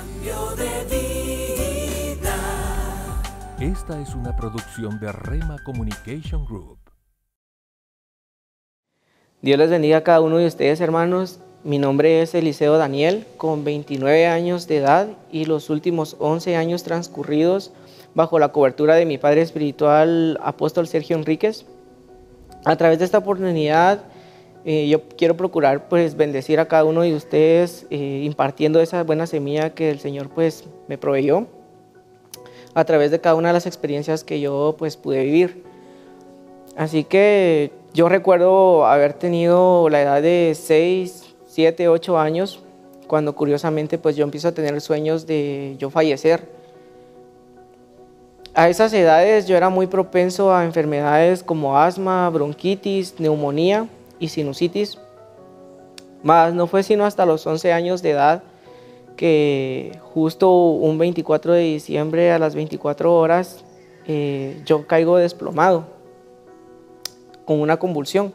Cambio de vida. Esta es una producción de Rema Communication Group. Dios les bendiga a cada uno de ustedes, hermanos. Mi nombre es Eliseo Daniel, con 29 años de edad y los últimos 11 años transcurridos bajo la cobertura de mi padre espiritual, apóstol Sergio Enríquez. A través de esta oportunidad, yo quiero procurar pues bendecir a cada uno de ustedes, impartiendo esa buena semilla que el Señor pues me proveyó a través de cada una de las experiencias que yo pues pude vivir. Así que yo recuerdo haber tenido la edad de 6, 7, 8 años, cuando curiosamente pues yo empiezo a tener sueños de yo fallecer. A esas edades yo era muy propenso a enfermedades como asma, bronquitis, neumonía y sinusitis. Mas no fue sino hasta los 11 años de edad que justo un 24 de diciembre a las 24 horas yo caigo desplomado con una convulsión.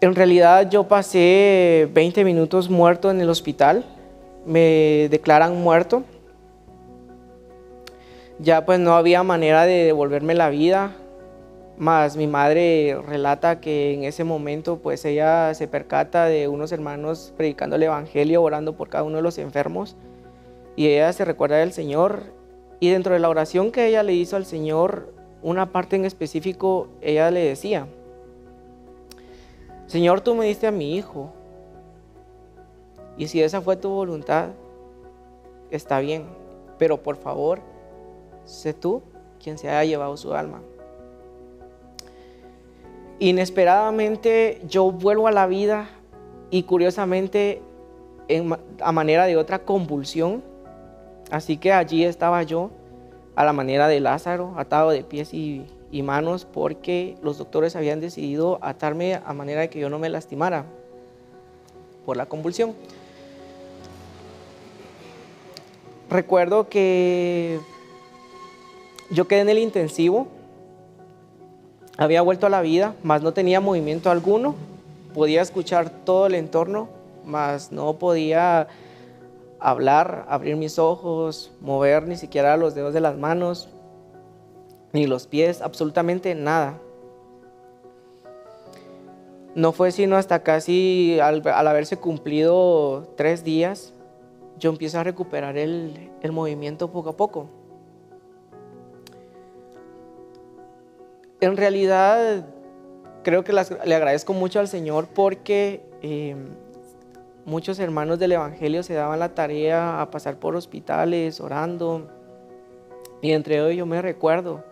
En realidad yo pasé 20 minutos muerto en el hospital, me declaran muerto. Ya pues no había manera de devolverme la vida, más mi madre relata que en ese momento pues ella se percata de unos hermanos predicando el evangelio, orando por cada uno de los enfermos, y ella se recuerda del Señor, y dentro de la oración que ella le hizo al Señor, una parte en específico, ella le decía: Señor, tú me diste a mi hijo, y si esa fue tu voluntad, está bien, pero por favor, sé tú quien se haya llevado su alma. Inesperadamente yo vuelvo a la vida y curiosamente a manera de otra convulsión. Así que allí estaba yo a la manera de Lázaro, atado de pies y manos, porque los doctores habían decidido atarme a manera de que yo no me lastimara por la convulsión. Recuerdo que yo quedé en el intensivo, había vuelto a la vida, mas no tenía movimiento alguno, podía escuchar todo el entorno, mas no podía hablar, abrir mis ojos, mover ni siquiera los dedos de las manos, ni los pies, absolutamente nada. No fue sino hasta casi al haberse cumplido 3 días, yo empiezo a recuperar el movimiento poco a poco. En realidad, creo que le agradezco mucho al Señor porque muchos hermanos del Evangelio se daban la tarea a pasar por hospitales orando, y entre ellos yo me recuerdo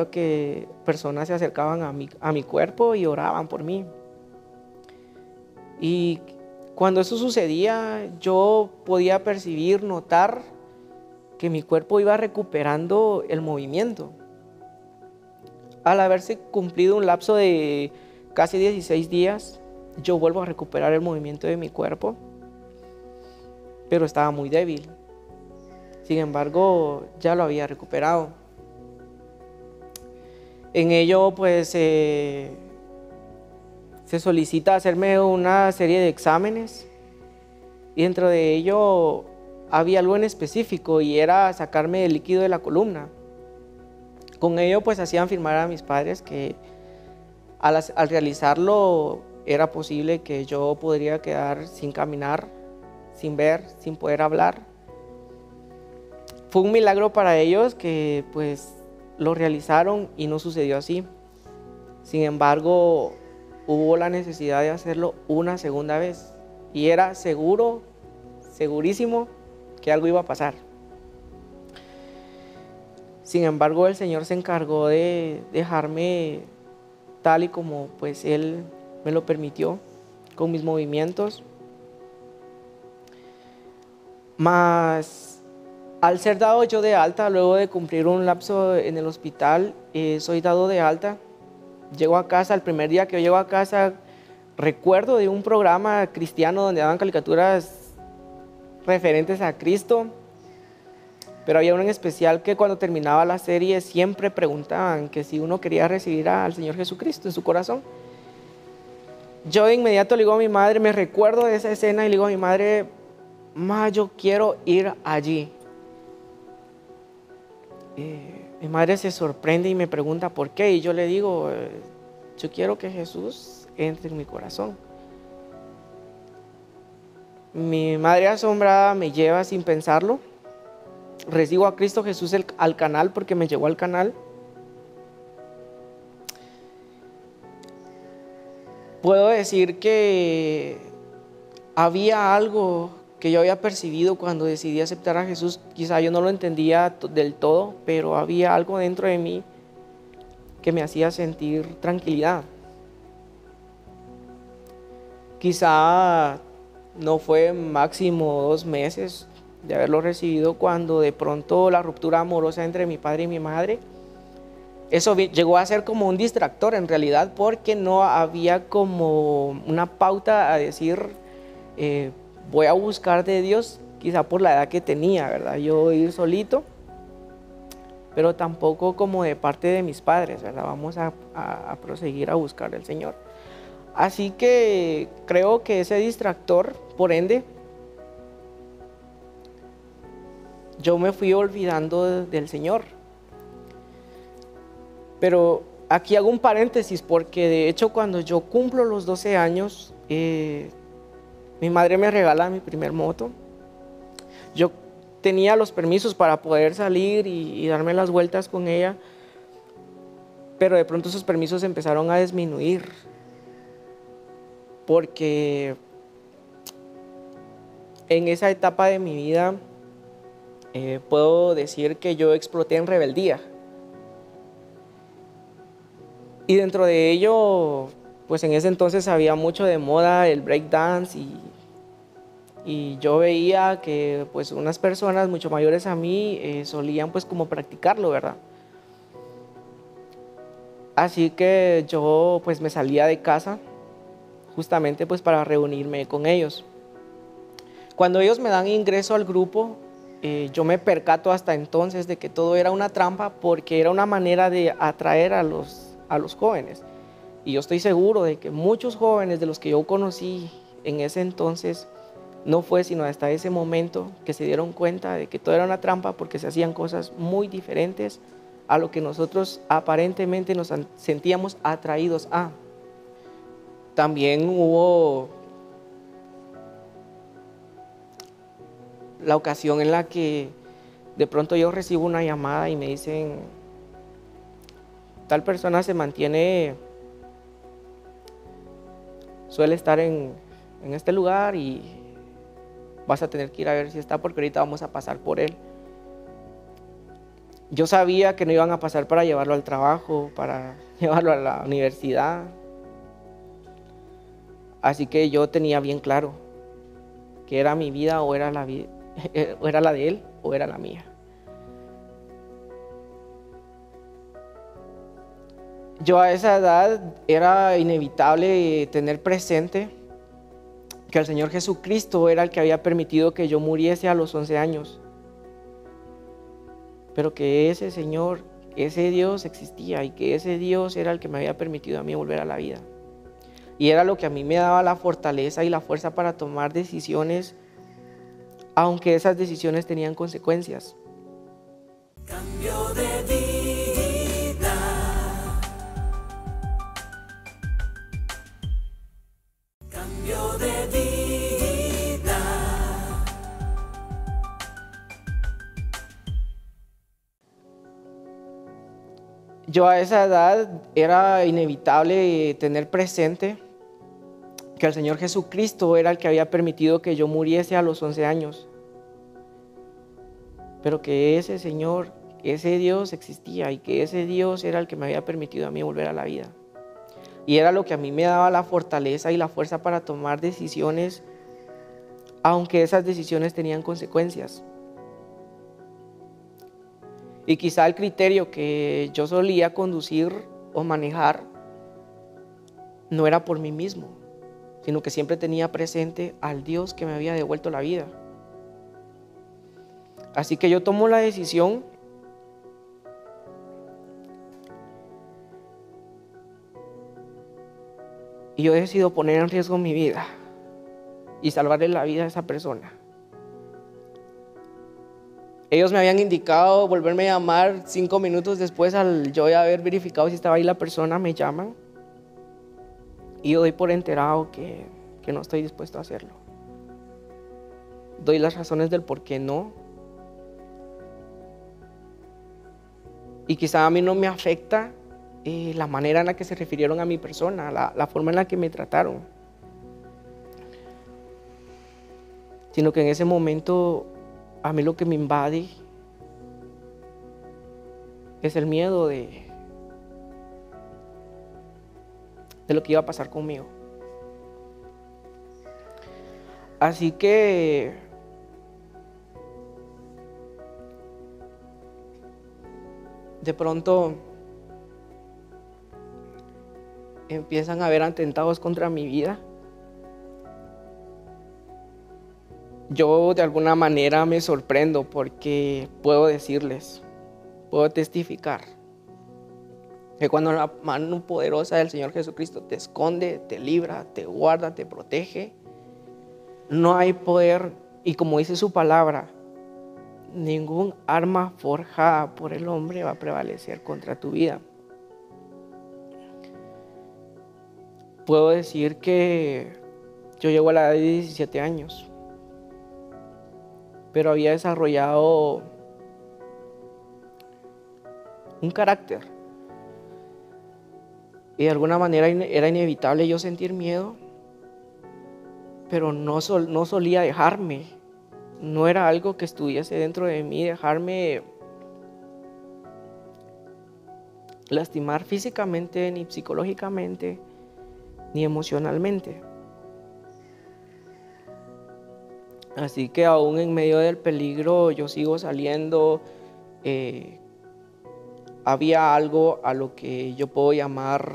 que personas se acercaban a mi cuerpo y oraban por mí. Y cuando eso sucedía, yo podía percibir, notar que mi cuerpo iba recuperando el movimiento. Al haberse cumplido un lapso de casi 16 días, yo vuelvo a recuperar el movimiento de mi cuerpo, pero estaba muy débil. Sin embargo, ya lo había recuperado. En ello, pues, se solicita hacerme una serie de exámenes, y dentro de ello había algo en específico, y era sacarme el líquido de la columna. Con ello pues hacían firmar a mis padres que al realizarlo era posible que yo podría quedar sin caminar, sin ver, sin poder hablar. Fue un milagro para ellos que pues lo realizaron y no sucedió así. Sin embargo, hubo la necesidad de hacerlo una segunda vez, y era segurísimo que algo iba a pasar. Sin embargo, el Señor se encargó de dejarme tal y como pues Él me lo permitió, con mis movimientos. Mas al ser dado yo de alta, luego de cumplir un lapso en el hospital, soy dado de alta. Llego a casa, el primer día que yo llego a casa, recuerdo de un programa cristiano donde daban caricaturas referentes a Cristo. Pero había uno en especial que cuando terminaba la serie siempre preguntaban que si uno quería recibir al Señor Jesucristo en su corazón. yo de inmediato le digo a mi madre, me recuerdo de esa escena y le digo a mi madre, ma, yo quiero ir allí. Mi madre se sorprende y me pregunta por qué, y yo le digo, yo quiero que Jesús entre en mi corazón. Mi madre asombrada me lleva sin pensarlo. Recibo a Cristo Jesús al canal porque me llevó al canal. Puedo decir que había algo que yo había percibido cuando decidí aceptar a Jesús. Quizá yo no lo entendía del todo, pero había algo dentro de mí que me hacía sentir tranquilidad. Quizá no fue máximo 2 meses de haberlo recibido cuando de pronto la ruptura amorosa entre mi padre y mi madre, eso llegó a ser como un distractor en realidad, porque no había como una pauta a decir voy a buscar de Dios, quizá por la edad que tenía, ¿verdad? Yo ir solito, pero tampoco como de parte de mis padres, ¿verdad? Vamos a proseguir a buscar al Señor. Así que creo que ese distractor, por ende, yo me fui olvidando del Señor. Pero aquí hago un paréntesis porque de hecho cuando yo cumplo los 12 años, mi madre me regala mi primer moto. Yo tenía los permisos para poder salir y darme las vueltas con ella, pero de pronto esos permisos empezaron a disminuir porque en esa etapa de mi vida puedo decir que yo exploté en rebeldía. Y dentro de ello, pues en ese entonces había mucho de moda el breakdance y yo veía que pues unas personas mucho mayores a mí solían pues como practicarlo, ¿verdad? Así que yo pues me salía de casa justamente pues para reunirme con ellos. Cuando ellos me dan ingreso al grupo, yo me percato hasta entonces de que todo era una trampa porque era una manera de atraer a los jóvenes. Y yo estoy seguro de que muchos jóvenes de los que yo conocí en ese entonces, no fue sino hasta ese momento que se dieron cuenta de que todo era una trampa porque se hacían cosas muy diferentes a lo que nosotros aparentemente nos sentíamos atraídos a. También hubo la ocasión en la que de pronto yo recibo una llamada y me dicen, tal persona se mantiene, suele estar en este lugar y vas a tener que ir a ver si está porque ahorita vamos a pasar por él. Yo sabía que no iban a pasar para llevarlo al trabajo, para llevarlo a la universidad. Así que yo tenía bien claro que era mi vida o era la de él o era la mía. Yo a esa edad era inevitable tener presente que el Señor Jesucristo era el que había permitido que yo muriese a los 11 años. Pero que ese Señor, ese Dios existía y que ese Dios era el que me había permitido a mí volver a la vida. Y era lo que a mí me daba la fortaleza y la fuerza para tomar decisiones, aunque esas decisiones tenían consecuencias. Cambio de vida. Cambio de vida. Yo a esa edad era inevitable tener presente que el Señor Jesucristo era el que había permitido que yo muriese a los 11 años. Pero que ese Señor, ese Dios existía y que ese Dios era el que me había permitido a mí volver a la vida. Y era lo que a mí me daba la fortaleza y la fuerza para tomar decisiones, aunque esas decisiones tenían consecuencias. Y quizá el criterio que yo solía conducir o manejar no era por mí mismo, sino que siempre tenía presente al Dios que me había devuelto la vida. Así que yo tomo la decisión Y yo decido poner en riesgo mi vida y salvarle la vida a esa persona. Ellos me habían indicado volverme a llamar 5 minutos después, al yo ya haber verificado si estaba ahí la persona, me llaman. Y yo doy por enterado que no estoy dispuesto a hacerlo. Doy las razones del por qué no. Y quizá a mí no me afecta la manera en la que se refirieron a mi persona, la forma en la que me trataron. Sino que en ese momento a mí lo que me invade es el miedo de lo que iba a pasar conmigo. Así que de pronto empiezan a haber atentados contra mi vida. Yo de alguna manera me sorprendo porque puedo decirles, puedo testificar que cuando la mano poderosa del Señor Jesucristo te esconde, te libra, te guarda, te protege, no hay poder, y como dice su palabra, ningún arma forjada por el hombre va a prevalecer contra tu vida. Puedo decir que yo llego a la edad de 17 años, pero había desarrollado un carácter. Y de alguna manera era inevitable yo sentir miedo, pero no solía dejarme. No era algo que estuviese dentro de mí, dejarme lastimar físicamente, ni psicológicamente, ni emocionalmente. Así que aún en medio del peligro yo sigo saliendo. Había algo a lo que yo puedo llamar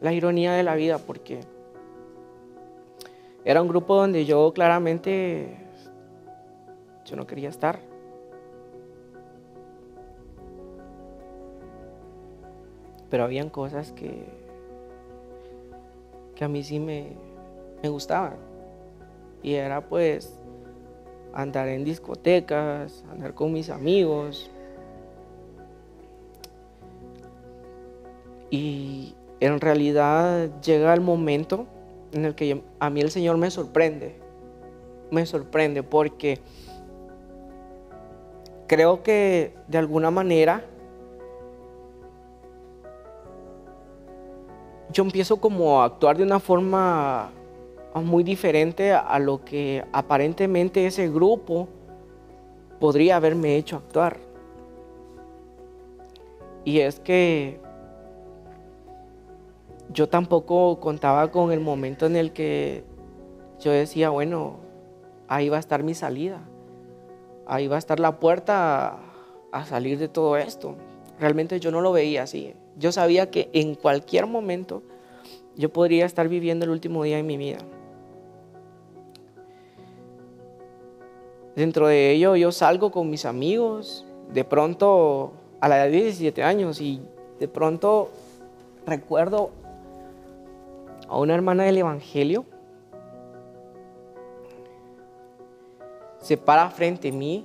la ironía de la vida, porque era un grupo donde yo claramente yo no quería estar. Pero habían cosas que a mí sí me gustaban. Y era pues andar en discotecas, andar con mis amigos. Y en realidad llega el momento en el que a mí el Señor me sorprende porque creo que de alguna manera yo empiezo como a actuar de una forma muy diferente a lo que aparentemente ese grupo podría haberme hecho actuar. Y es que yo tampoco contaba con el momento en el que yo decía, bueno, ahí va a estar mi salida, ahí va a estar la puerta a salir de todo esto. Realmente yo no lo veía así. Yo sabía que en cualquier momento yo podría estar viviendo el último día de mi vida. Dentro de ello yo salgo con mis amigos, de pronto a la edad de 17 años, y de pronto recuerdo a una hermana del Evangelio. Se para frente a mí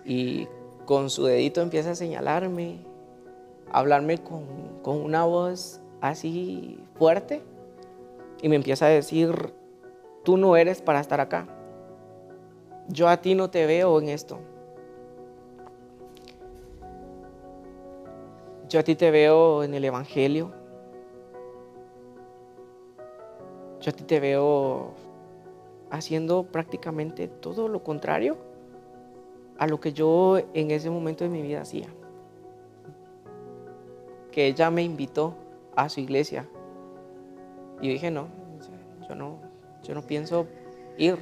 y con su dedito empieza a señalarme, a hablarme con una voz así fuerte, y me empieza a decir, tú no eres para estar acá. Yo a ti no te veo en esto. Yo a ti te veo en el Evangelio. Yo a ti te veo haciendo prácticamente todo lo contrario a lo que yo en ese momento de mi vida hacía. Que ella me invitó a su iglesia. Y yo dije, no, yo no pienso ir.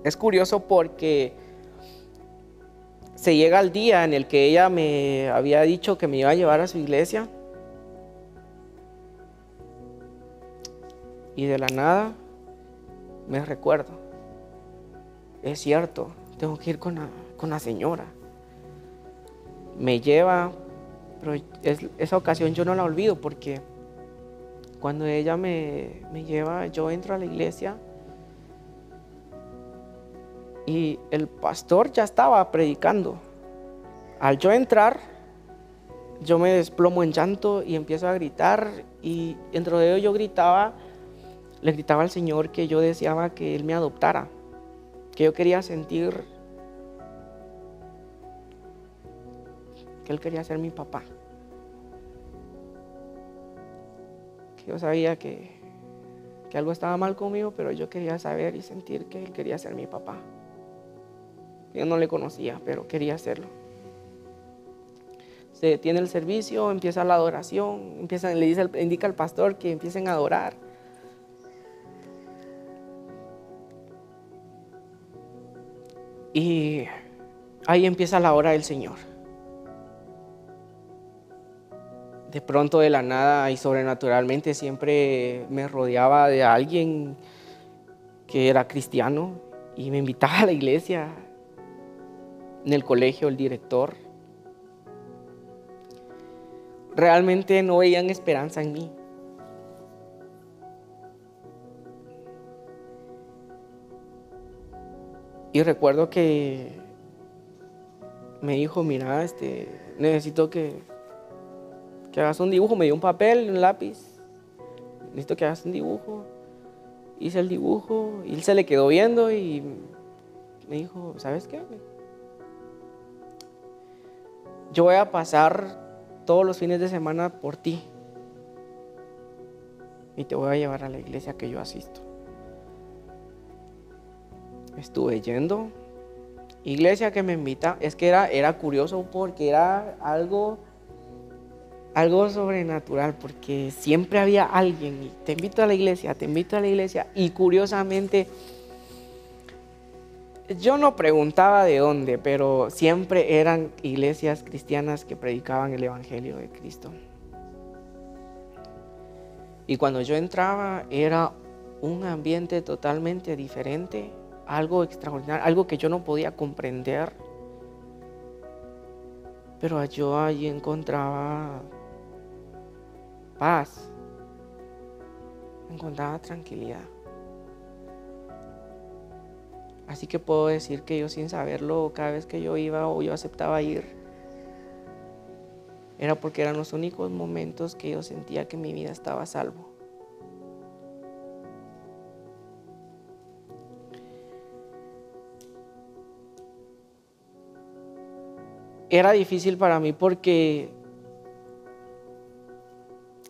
Es curioso porque se llega al día en el que ella me había dicho que me iba a llevar a su iglesia, y de la nada me recuerdo, es cierto, tengo que ir con la señora. Me lleva Pero esa ocasión yo no la olvido porque cuando ella me lleva, yo entro a la iglesia y el pastor ya estaba predicando. Al yo entrar, yo me desplomo en llanto y empiezo a gritar, y dentro de ello yo le gritaba al Señor que yo deseaba que Él me adoptara, que yo quería sentir que Él quería ser mi papá, que yo sabía que algo estaba mal conmigo, pero yo quería saber y sentir que Él quería ser mi papá. Yo no le conocía, pero quería hacerlo. Se detiene el servicio, empieza la adoración, indica al pastor que empiecen a adorar. Y ahí empieza la hora del Señor. De pronto, de la nada y sobrenaturalmente, siempre me rodeaba de alguien que era cristiano y me invitaba a la iglesia. En el colegio, el director. Realmente no veían esperanza en mí. Y recuerdo que me dijo, mira, necesito que hagas un dibujo. Me dio un papel, un lápiz. Necesito que hagas un dibujo. Hice el dibujo y él se le quedó viendo y me dijo, ¿sabes qué? Yo voy a pasar todos los fines de semana por ti y te voy a llevar a la iglesia que yo asisto. Estuve yendo, iglesia que me invita, es que era curioso porque era algo sobrenatural, porque siempre había alguien y te invito a la iglesia, y curiosamente yo no preguntaba de dónde, pero siempre eran iglesias cristianas que predicaban el evangelio de Cristo. Y cuando yo entraba era un ambiente totalmente diferente, algo extraordinario, algo que yo no podía comprender. Pero yo allí encontraba paz, encontraba tranquilidad. Así que puedo decir que yo, sin saberlo, cada vez que yo iba o yo aceptaba ir, era porque eran los únicos momentos que yo sentía que mi vida estaba a salvo. Era difícil para mí porque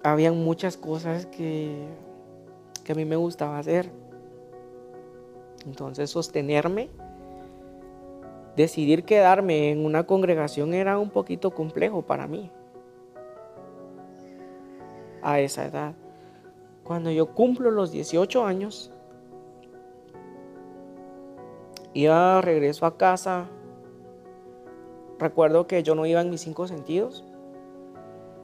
habían muchas cosas que a mí me gustaba hacer. Entonces, sostenerme, decidir quedarme en una congregación era un poquito complejo para mí a esa edad. Cuando yo cumplo los 18 años, ya regreso a casa. Recuerdo que yo no iba en mis 5 sentidos,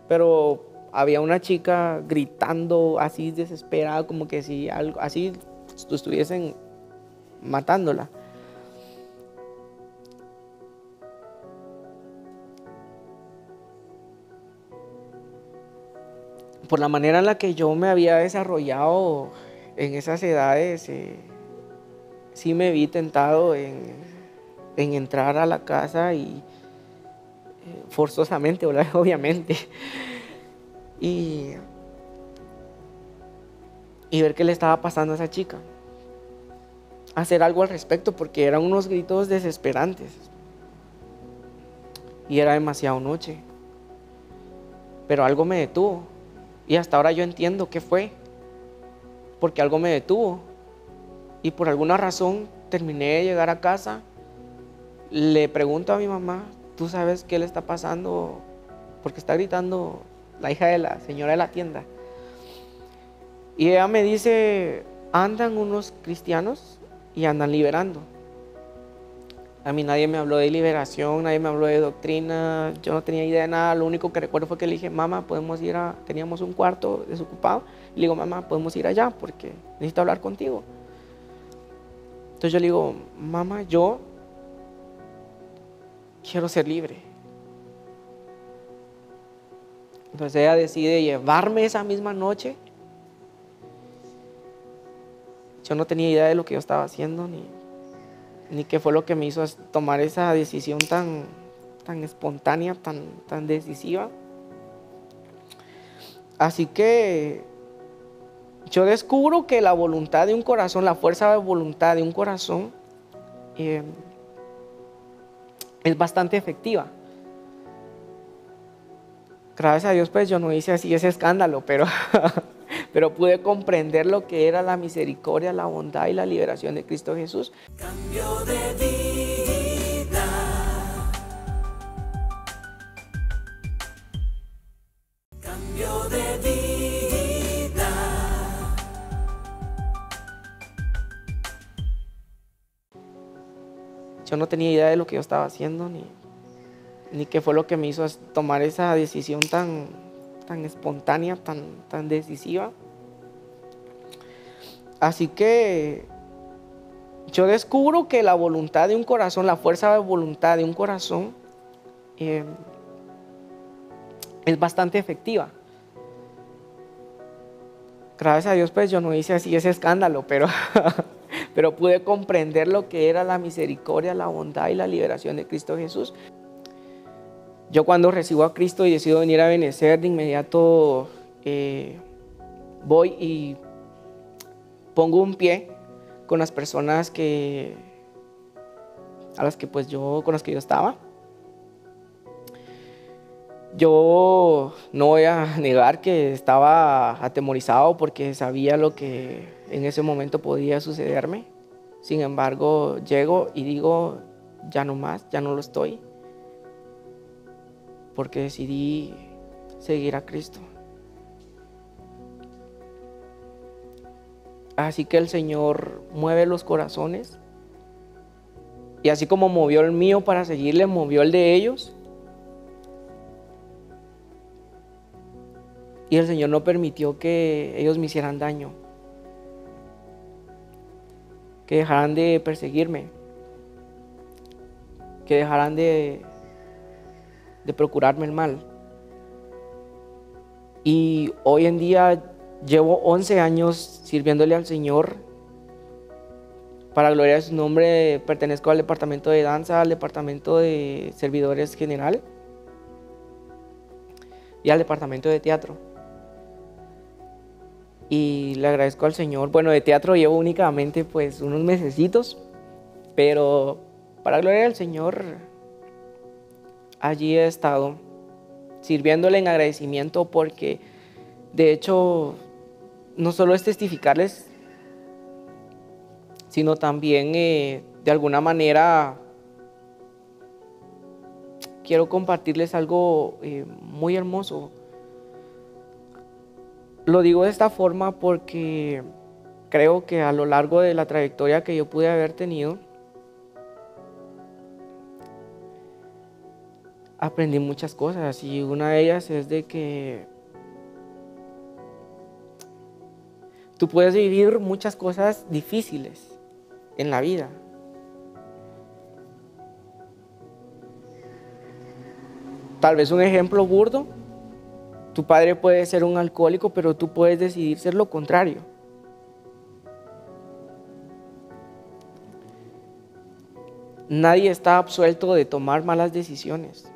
pero había una chica gritando así desesperada, como que si algo así estuviesen matándola. Por la manera en la que yo me había desarrollado en esas edades, sí me vi tentado en entrar a la casa y forzosamente, obviamente, y ver qué le estaba pasando a esa chica, hacer algo al respecto, porque eran unos gritos desesperantes y era demasiado noche. Pero algo me detuvo, y hasta ahora yo entiendo qué fue, porque algo me detuvo, y por alguna razón terminé de llegar a casa. Le pregunto a mi mamá, ¿tú sabes qué le está pasando? Porque está gritando la hija de la señora de la tienda. Y ella me dice, andan unos cristianos y andan liberando. A mí nadie me habló de liberación, nadie me habló de doctrina, yo no tenía idea de nada. Lo único que recuerdo fue que le dije, mamá, podemos ir teníamos un cuarto desocupado. Y le digo, mamá, podemos ir allá porque necesito hablar contigo. Entonces yo le digo, mamá, yo quiero ser libre. Entonces ella decide llevarme esa misma noche. Yo no tenía idea de lo que yo estaba haciendo, ni qué fue lo que me hizo tomar esa decisión tan espontánea, tan decisiva. Así que yo descubro que la voluntad de un corazón, la fuerza de voluntad de un corazón es bastante efectiva. Gracias a Dios, pues yo no hice así ese escándalo, pero pude comprender lo que era la misericordia, la bondad y la liberación de Cristo Jesús. Cambio de vida. Cambio de vida. Yo no tenía idea de lo que yo estaba haciendo, ni qué fue lo que me hizo tomar esa decisión tan espontánea, tan decisiva. Así que yo descubro que la voluntad de un corazón, la fuerza de voluntad de un corazón es bastante efectiva. Gracias a Dios, pues yo no hice así ese escándalo, pero pude comprender lo que era la misericordia, la bondad y la liberación de Cristo Jesús. Yo cuando recibo a Cristo y decido venir a Benecer, de inmediato voy y pongo un pie con las personas con las que yo estaba. Yo no voy a negar que estaba atemorizado porque sabía lo que en ese momento podía sucederme. Sin embargo, llego y digo, ya no más, ya no lo estoy, porque decidí seguir a Cristo. Así que el Señor mueve los corazones, y así como movió el mío para seguirle, movió el de ellos. Y el Señor no permitió que ellos me hicieran daño, que dejaran de perseguirme, que dejaran de procurarme el mal. Y hoy en día llevo 11 años sirviéndole al Señor. Para gloria de su nombre, pertenezco al departamento de danza, al departamento de servidores general y al departamento de teatro. Y le agradezco al Señor. Bueno, de teatro llevo únicamente pues unos mesecitos, pero para gloria del Señor, allí he estado sirviéndole en agradecimiento, porque de hecho no solo es testificarles, sino también de alguna manera quiero compartirles algo muy hermoso. Lo digo de esta forma porque creo que a lo largo de la trayectoria que yo pude haber tenido, aprendí muchas cosas, y una de ellas es de que tú puedes vivir muchas cosas difíciles en la vida. Tal vez un ejemplo burdo: tu padre puede ser un alcohólico, pero tú puedes decidir ser lo contrario. Nadie está absuelto de tomar malas decisiones,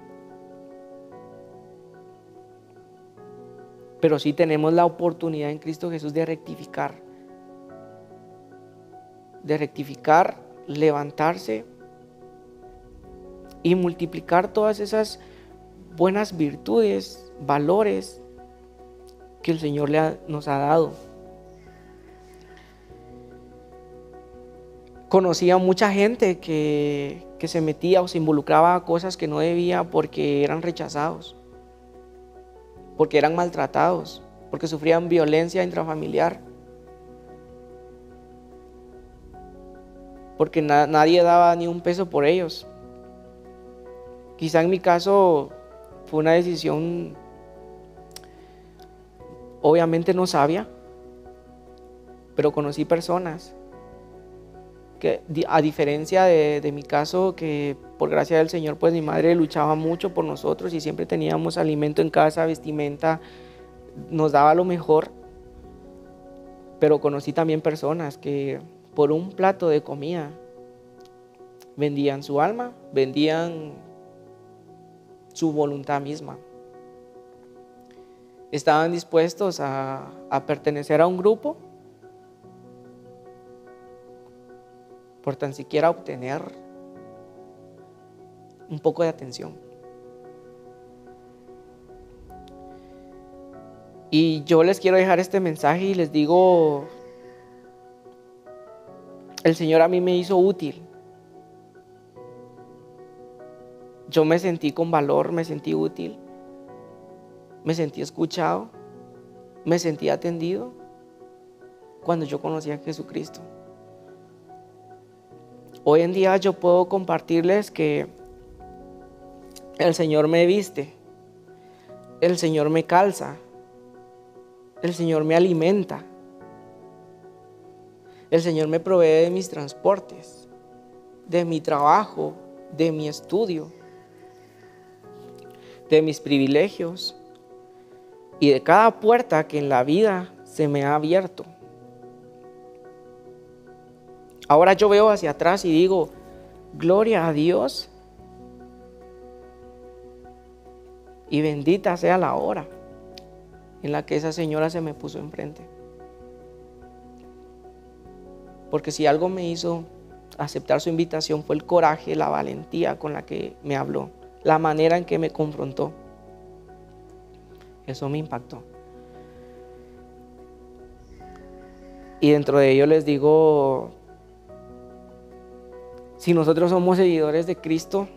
pero sí tenemos la oportunidad en Cristo Jesús de rectificar, levantarse y multiplicar todas esas buenas virtudes, valores que el Señor nos ha dado. Conocí a mucha gente que se metía o se involucraba a cosas que no debía porque eran rechazados, porque eran maltratados, porque sufrían violencia intrafamiliar, porque nadie daba ni un peso por ellos. Quizá en mi caso fue una decisión obviamente no sabia, pero conocí personas que a diferencia de mi caso, que por gracia del Señor, pues mi madre luchaba mucho por nosotros y siempre teníamos alimento en casa, vestimenta, nos daba lo mejor. Pero conocí también personas que por un plato de comida vendían su alma, vendían su voluntad misma. Estaban dispuestos a pertenecer a un grupo por tan siquiera obtener un poco de atención. Y yo les quiero dejar este mensaje y les digo, el Señor a mí me hizo útil. Yo me sentí con valor, me sentí útil, me sentí escuchado, me sentí atendido cuando yo conocí a Jesucristo. Hoy en día yo puedo compartirles que el Señor me viste, el Señor me calza, el Señor me alimenta, el Señor me provee de mis transportes, de mi trabajo, de mi estudio, de mis privilegios y de cada puerta que en la vida se me ha abierto. Ahora yo veo hacia atrás y digo, gloria a Dios y bendita sea la hora en la que esa señora se me puso enfrente. Porque si algo me hizo aceptar su invitación fue el coraje, la valentía con la que me habló, la manera en que me confrontó. Eso me impactó. Y dentro de ello les digo, si nosotros somos seguidores de Cristo,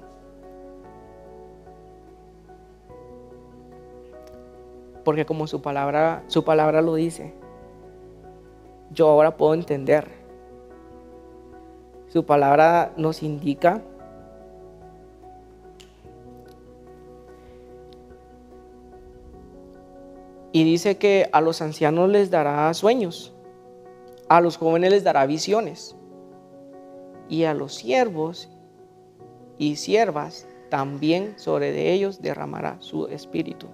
porque como su palabra lo dice, yo ahora puedo entender. Su palabra nos indica y dice que a los ancianos les dará sueños, a los jóvenes les dará visiones, y a los siervos y siervas también sobre de ellos derramará su espíritu.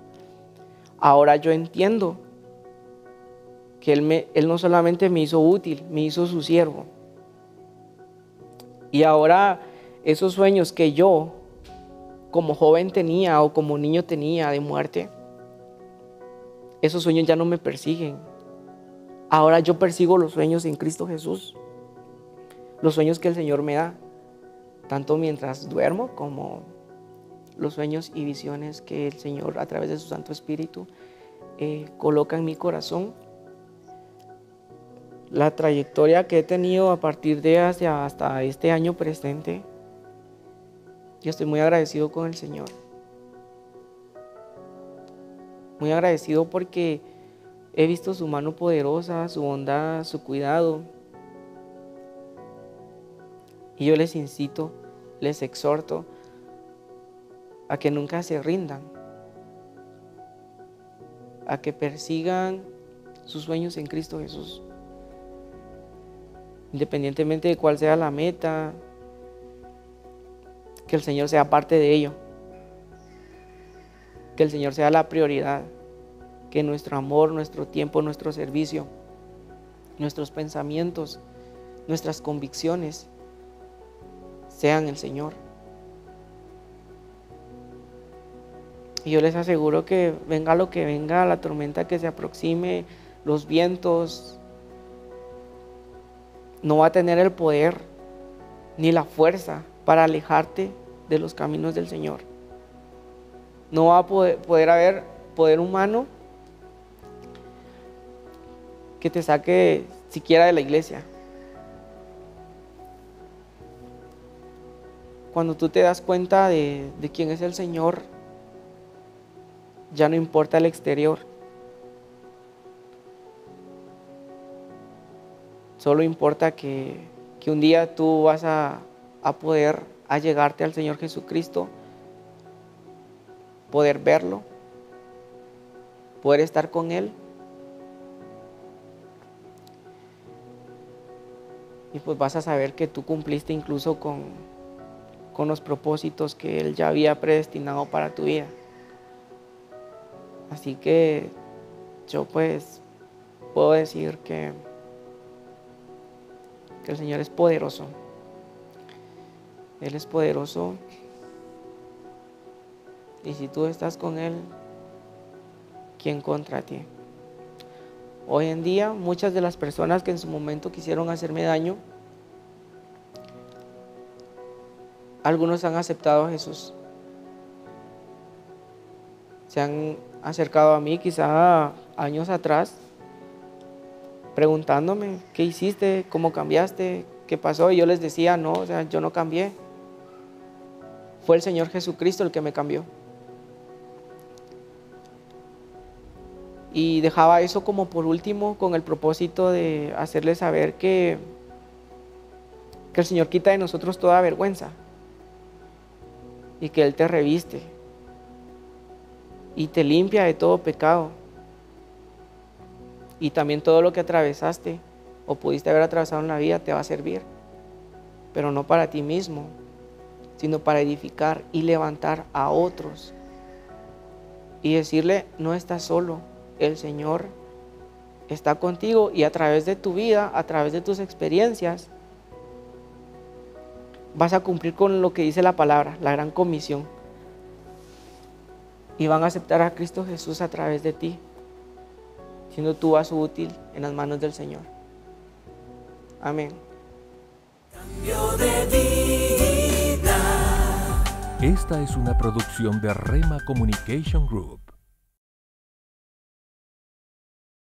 Ahora yo entiendo que Él no solamente me hizo útil, me hizo su siervo. Y ahora esos sueños que yo como joven tenía o como niño tenía de muerte, esos sueños ya no me persiguen. Ahora yo persigo los sueños en Cristo Jesús. Los sueños que el Señor me da, tanto mientras duermo como los sueños y visiones que el Señor a través de su Santo Espíritu coloca en mi corazón. La trayectoria que he tenido a partir de hasta este año presente, yo estoy muy agradecido con el Señor. Muy agradecido porque he visto su mano poderosa, su bondad, su cuidado. Y yo les incito, les exhorto a que nunca se rindan, a que persigan sus sueños en Cristo Jesús. Independientemente de cuál sea la meta, que el Señor sea parte de ello, que el Señor sea la prioridad, que nuestro amor, nuestro tiempo, nuestro servicio, nuestros pensamientos, nuestras convicciones sean el Señor. Y yo les aseguro que venga lo que venga, la tormenta que se aproxime, los vientos, no va a tener el poder ni la fuerza para alejarte de los caminos del Señor. No va a poder haber poder humano que te saque siquiera de la iglesia. Cuando tú te das cuenta de quién es el Señor, ya no importa el exterior. Solo importa que un día tú vas a poder allegarte al Señor Jesucristo, poder verlo, poder estar con Él. Y pues vas a saber que tú cumpliste incluso con los propósitos que Él ya había predestinado para tu vida. Así que yo pues puedo decir que el Señor es poderoso. Él es poderoso. Y si tú estás con Él, ¿quién contra ti? Hoy en día, muchas de las personas que en su momento quisieron hacerme daño, algunos han aceptado a Jesús. Se han acercado a mí quizá años atrás, preguntándome, ¿qué hiciste? ¿Cómo cambiaste? ¿Qué pasó? Y yo les decía, no, o sea, yo no cambié. Fue el Señor Jesucristo el que me cambió. Y dejaba eso como por último con el propósito de hacerles saber que el Señor quita de nosotros toda vergüenza y que Él te reviste y te limpia de todo pecado. Y también todo lo que atravesaste o pudiste haber atravesado en la vida te va a servir, pero no para ti mismo, sino para edificar y levantar a otros y decirle, no estás solo, el Señor está contigo, y a través de tu vida, a través de tus experiencias, vas a cumplir con lo que dice la palabra, la gran comisión, y van a aceptar a Cristo Jesús a través de ti, siendo tú vaso útil en las manos del Señor. Amén. Cambio de vida. Esta es una producción de Rema Communication Group.